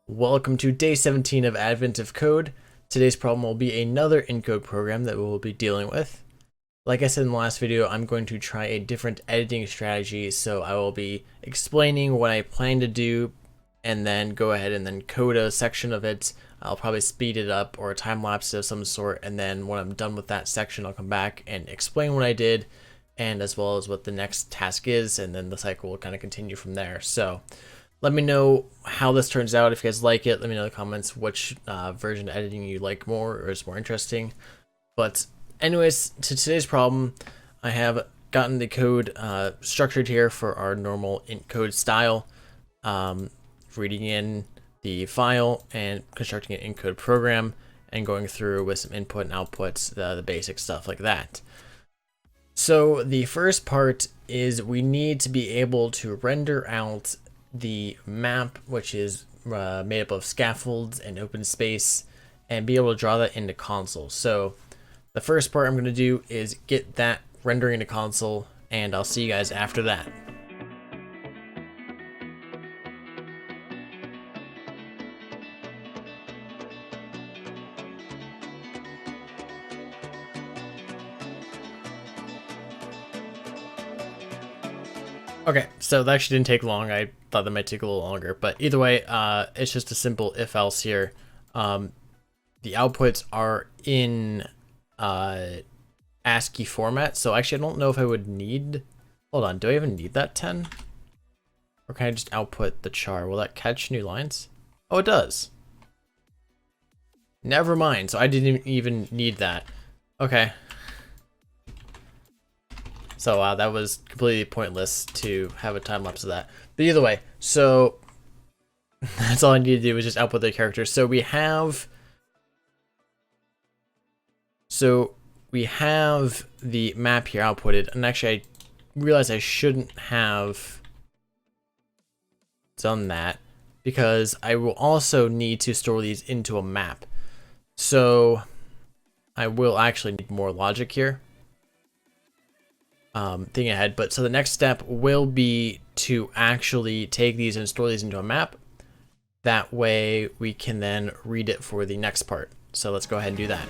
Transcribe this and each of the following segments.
Welcome to day 17 of Advent of Code. Today's problem will be another encode program that we'll be dealing with. Like I said in the last video, I'm going to try a different editing strategy, so I will be explaining what I plan to do and then go ahead and then code a section of it. I'll probably speed it up or a time lapse of some sort, and then when I'm done with that section, I'll come back and explain what I did and as well as what the next task is, and then the cycle will kind of continue from there. So let me know how this turns out. If you guys like it, let me know in the comments which version of editing you like more or is more interesting. But anyways, to today's problem, I have gotten the code structured here for our normal int code style, reading in the file and constructing an encode program and going through with some input and outputs, the basic stuff like that. So the first part is we need to be able to render out the map, which is made up of scaffolds and open space, and be able to draw that into console. So the first part I'm going to do is get that rendering into console, and I'll see you guys after that. Okay, so that actually didn't take long. I thought that might take a little longer, but either way, it's just a simple if-else here. The outputs are in ASCII format, so actually I don't know if I would need... Hold on, do I even need that 10? Or can I just output the char? Will that catch new lines? Oh, it does. Never mind, so I didn't even need that. Okay. So that was completely pointless to have a time lapse of that. But either way, so that's all I need to do is just output the characters. So we have the map here outputted, and actually I realized I shouldn't have done that because I will also need to store these into a map. So I will actually need more logic here. Thinking ahead, but so the next step will be to actually take these and store these into a map. That way we can then read it for the next part. So let's go ahead and do that.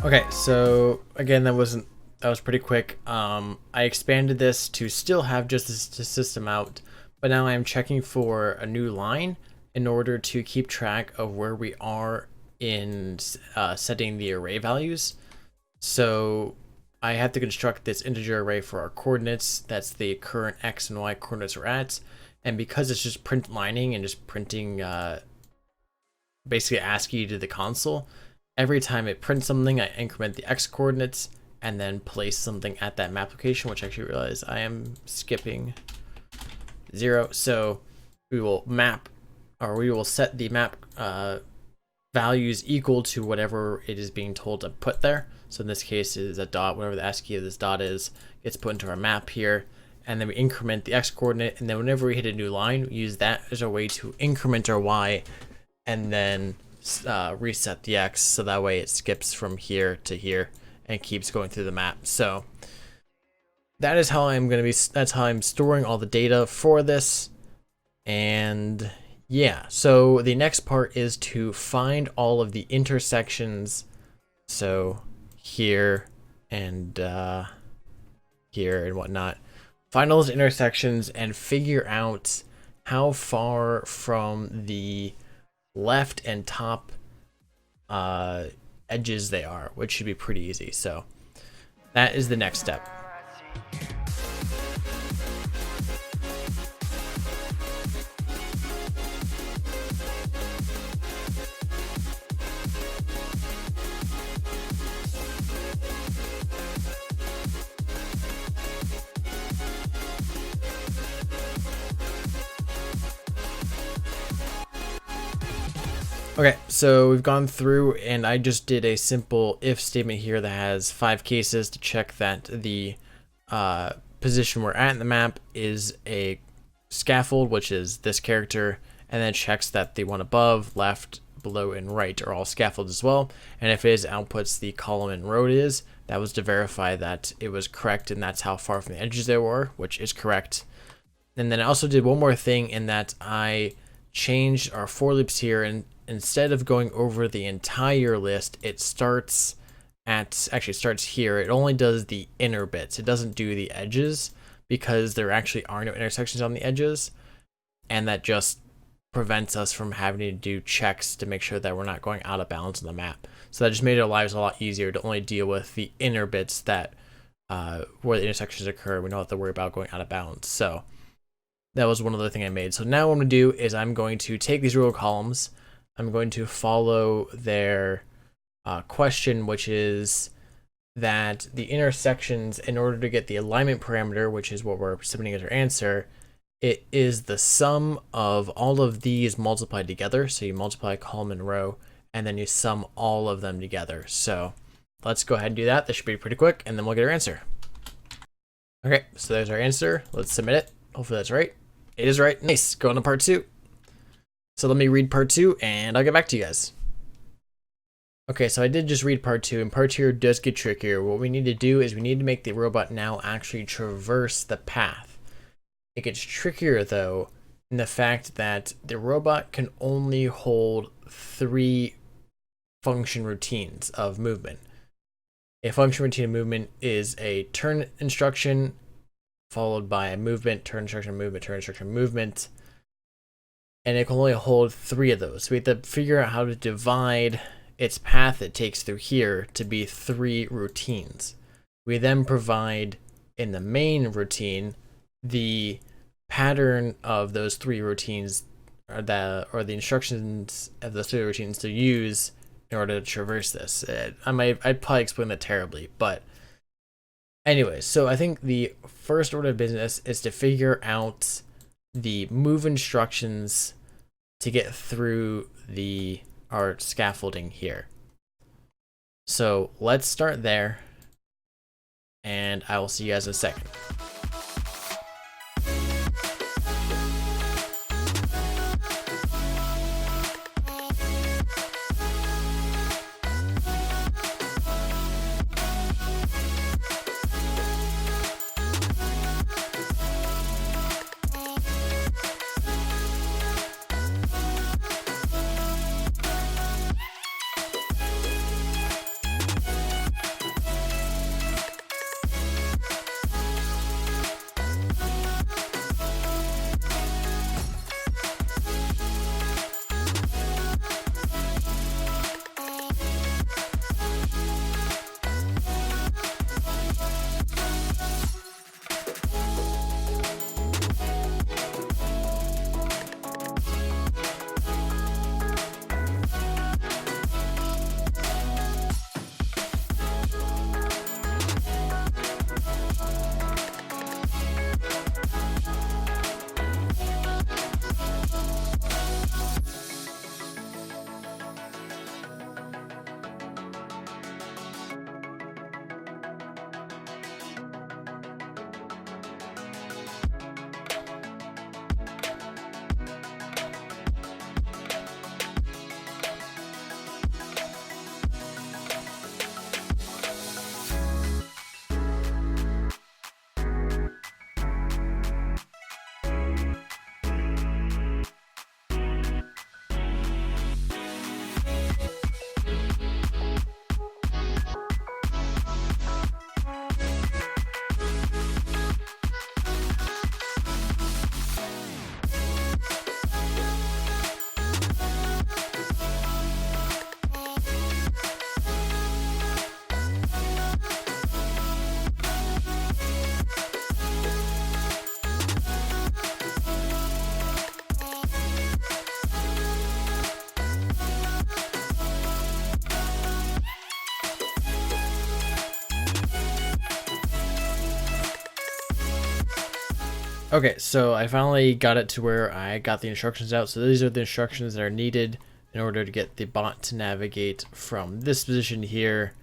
Okay, so again, that was pretty quick. I expanded this to still have just the system out, but now I'm checking for a new line in order to keep track of where we are in setting the array values. So I have to construct this integer array for our coordinates. That's the current x and y coordinates we're at, and because it's just print lining and just printing basically ASCII to the console, every time it prints something, I increment the x coordinates and then place something at that map location, which I actually realize I am skipping 0. So we will map, or we will set the map values equal to whatever it is being told to put there. So in this case is a dot, whatever the ASCII of this dot is, gets put into our map here. And then we increment the x coordinate, and then whenever we hit a new line, we use that as a way to increment our y, and then reset the x, so that way it skips from here to here and keeps going through the map. So that is how that's how I'm storing all the data for this. And yeah, so the next part is to find all of the intersections, so here and here and whatnot. Find all those intersections and figure out how far from the left and top edges they are, which should be pretty easy. So that is the next step. Okay, so we've gone through and I just did a simple if statement here that has 5 cases to check that the position we're at in the map is a scaffold, which is this character, and then it checks that the one above, left, below, and right are all scaffolds as well. And if it is, outputs the column and row it is. That was to verify that it was correct, and that's how far from the edges they were, which is correct. And then I also did one more thing in that I changed our for loops here, and instead of going over the entire list, it starts here. It only does the inner bits. It doesn't do the edges because there actually are no intersections on the edges, and that just prevents us from having to do checks to make sure that we're not going out of bounds on the map. So that just made our lives a lot easier to only deal with the inner bits that where the intersections occur. We don't have to worry about going out of bounds. So that was one other thing I made. So now what I'm going to do is I'm going to take these row columns. I'm going to follow their question, which is that the intersections, in order to get the alignment parameter, which is what we're submitting as our answer, it is the sum of all of these multiplied together. So you multiply column and row, and then you sum all of them together. So let's go ahead and do that. This should be pretty quick, and then we'll get our answer. Okay, so there's our answer. Let's submit it. Hopefully that's right. It is right. Nice. Go on to part 2. So let me read part 2, and I'll get back to you guys. Okay, so I did just read part 2, and part 2 does get trickier. What we need to do is we need to make the robot now actually traverse the path. It gets trickier, though, in the fact that the robot can only hold 3 function routines of movement. A function routine of movement is a turn instruction, followed by a movement, turn instruction, movement, turn instruction, movement. And it can only hold 3 of those. So we have to figure out how to divide its path it takes through here to be 3 routines. We then provide in the main routine the pattern of those 3 routines, or the instructions of those 3 routines to use in order to traverse this. I'd probably explain that terribly, but anyways, so I think the first order of business is to figure out the move instructions to get through our scaffolding here. So let's start there, and I will see you guys in a second. Okay, so I finally got it to where I got the instructions out. So these are the instructions that are needed in order to get the bot to navigate from this position here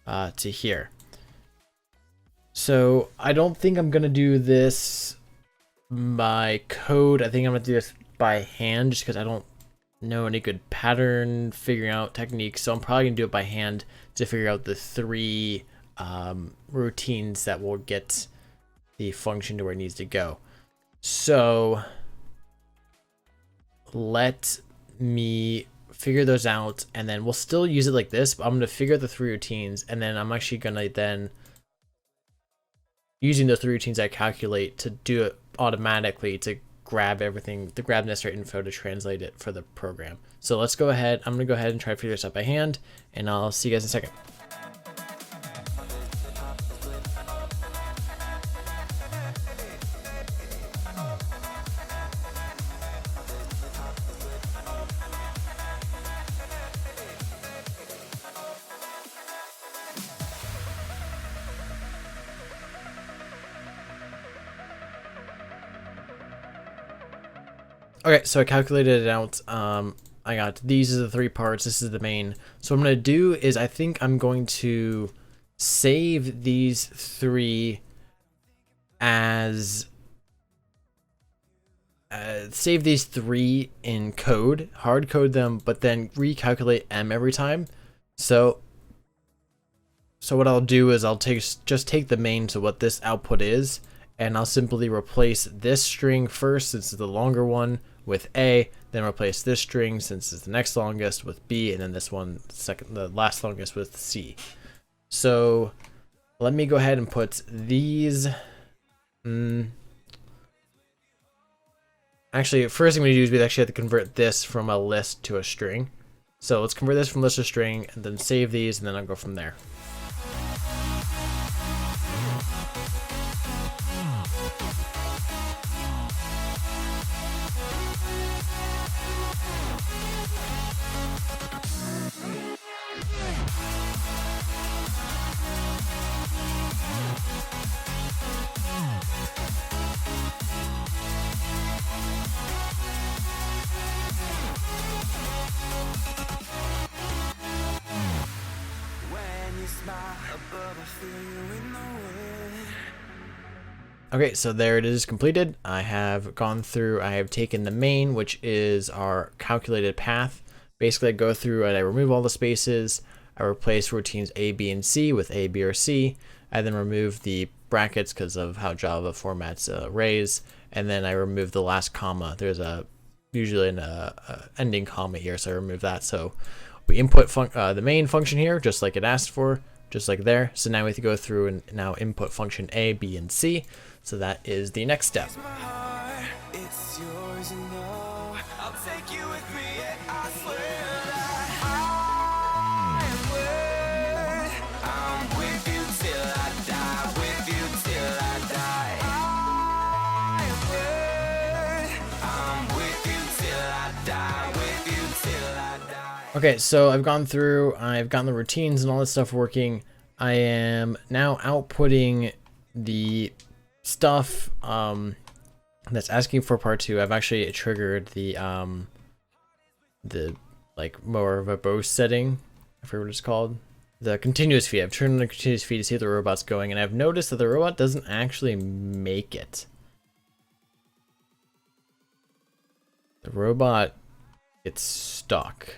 to here. So I don't think I'm going to do this my code, I think I'm gonna do this by hand just because I don't know any good pattern figuring out techniques. So I'm probably gonna do it by hand to figure out the three routines that will get the function to where it needs to go. So let me figure those out, and then we'll still use it like this, but I'm going to figure out the three routines, and then I'm actually going to then, using those three routines I calculate to do it automatically to grab everything, to grab necessary info to translate it for the program. So let's go ahead. I'm going to go ahead and try to figure this out by hand, and I'll see you guys in a second. Okay, so I calculated it out. I got these are the three parts. This is the main. So what I'm going to do is I think I'm going to save these three as save these three in code, hard code them, but then recalculate M every time. So what I'll do is I'll just take the main, so what this output is, and I'll simply replace this string first, since it's the longer one, with A, then replace this string, since it's the next longest, with B, and then this one, the last longest, with C. So let me go ahead and put these. Actually, first thing we do is we actually have to convert this from a list to a string. So let's convert this from list to string, and then save these, and then I'll go from there. Okay, so there it is completed. I have gone through, I have taken the main, which is our calculated path. Basically, I go through and I remove all the spaces. I replace routines A, B, and C with A, B, or C. I then remove the brackets because of how Java formats arrays. And then I remove the last comma. There's usually an ending comma here, so I remove that. So we input the main function here, just like it asked for, just like there. So now we have to go through and now input function A, B, and C. So that is the next step. Okay, so I've gone through, I've gotten the routines and all this stuff working. I am now outputting the stuff that's asking for part 2. I've actually triggered the like more verbose setting, I forget what it's called. The continuous feed. I've turned on the continuous feed to see if the robot's going, and I've noticed that the robot doesn't actually make it. The robot gets stuck.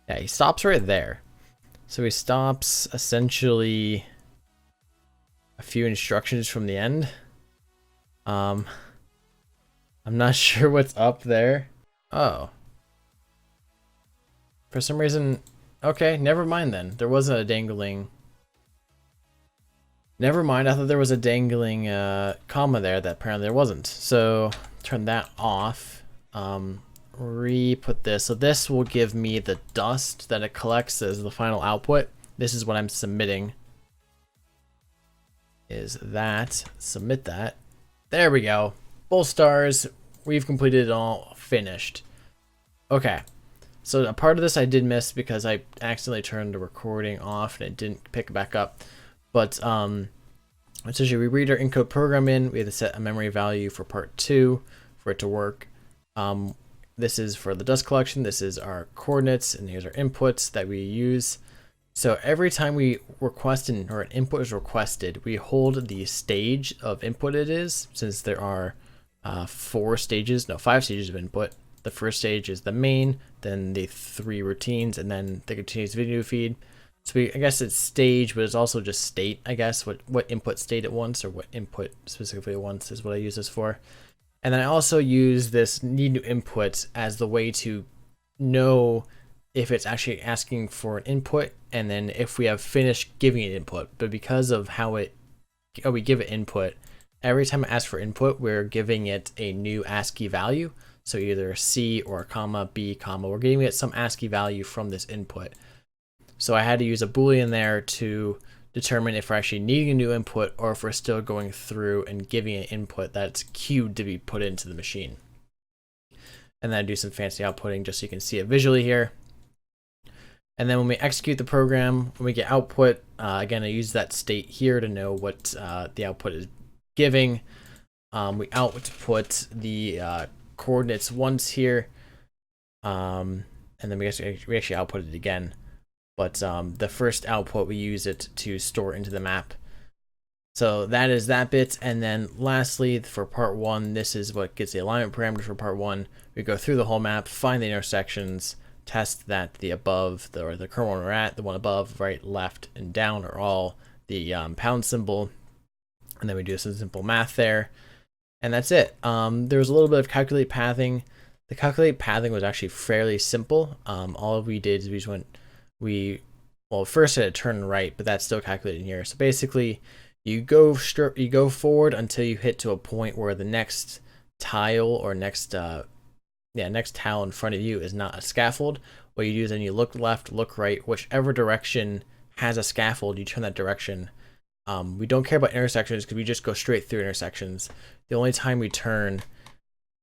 Yeah, he stops right there. So he stops essentially a few instructions from the end. I'm not sure what's up there. Oh. For some reason, okay, never mind then. There wasn't a dangling. Never mind, I thought there was a dangling comma there that apparently there wasn't. So turn that off. Re-put this. So this will give me the dust that it collects as the final output. This is what I'm submitting. Is that. Submit that. There we go. Both stars. We've completed it all. Finished. Okay. So a part of this I did miss because I accidentally turned the recording off and it didn't pick back up. But essentially we read our encode program in. We have to set a memory value for part 2 for it to work. This is for the dust collection. This is our coordinates, and here's our inputs that we use. So every time we request or an input is requested, we hold the stage of input it is, since there are 5 stages of input. The first stage is the main, then the 3 routines, and then the continuous video feed. So I guess it's stage, but it's also just state, I guess, what input state it wants, or what input specifically it wants is what I use this for. And then I also use this need new input as the way to know if it's actually asking for an input, and then if we have finished giving it input. But because of how we give it input, every time it asks for input, we're giving it a new ASCII value. So either C or comma, B, comma, we're giving it some ASCII value from this input. So I had to use a Boolean there to determine if we're actually needing a new input or if we're still going through and giving an input that's queued to be put into the machine. And then I do some fancy outputting just so you can see it visually here. And then when we execute the program, when we get output, again, I use that state here to know what the output is giving. We output the coordinates once here, and then we actually output it again. But the first output, we use it to store into the map. So that is that bit. And then lastly, for part 1, this is what gets the alignment parameters for part 1. We go through the whole map, find the intersections, test that the above, or the current one we're at, the one above, right, left, and down are all the pound symbol. And then we do some simple math there. And that's it. There was a little bit of calculate pathing. The calculate pathing was actually fairly simple. All we did is we just went, first it had turn right, but that's still calculated here. So basically, you go forward until you hit to a point where the next tile or next tile in front of you is not a scaffold. What you do is then you look left, look right, whichever direction has a scaffold, you turn that direction. We don't care about intersections because we just go straight through intersections. The only time we turn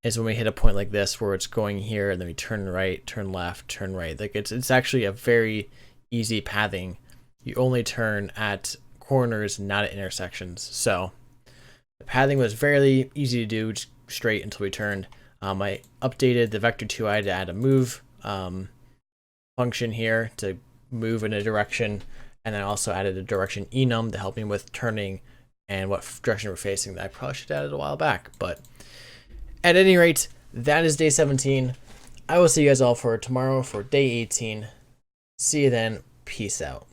is when we hit a point like this where it's going here, and then we turn right, turn left, turn right. Like it's actually a very easy pathing. You only turn at corners, not at intersections. So the pathing was fairly easy to do, just straight until we turned. I updated the vector2i to add a move function here to move in a direction, and then also added a direction enum to help me with turning and what direction we're facing that I probably should have added a while back. But at any rate, that is day 17. I will see you guys all for tomorrow for day 18. See you then. Peace out.